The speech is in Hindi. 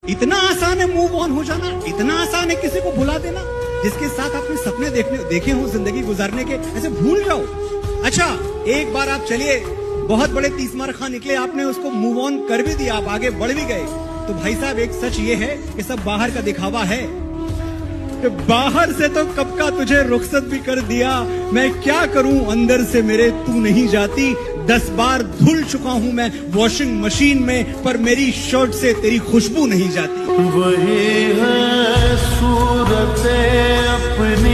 इतना आसान है मूव ऑन हो जाना, इतना आसान है किसी को भुला देना जिसके साथ आपने सपने देखे हो जिंदगी गुजारने के, ऐसे भूल जाओ। अच्छा एक बार आप चलिए, बहुत बड़े तीसमार खां निकले, आपने उसको मूव ऑन कर भी दिया, आप आगे बढ़ भी गए, तो भाई साहब एक सच ये है कि सब बाहर का दिखावा है। बाहर से तो कब का तुझे रुखसत भी कर दिया, मैं क्या करूं अंदर से मेरे तू नहीं जाती। 10 बार धुल चुका हूं मैं वॉशिंग मशीन में, पर मेरी शर्ट से तेरी खुशबू नहीं जाती। वही है सूरत अपनी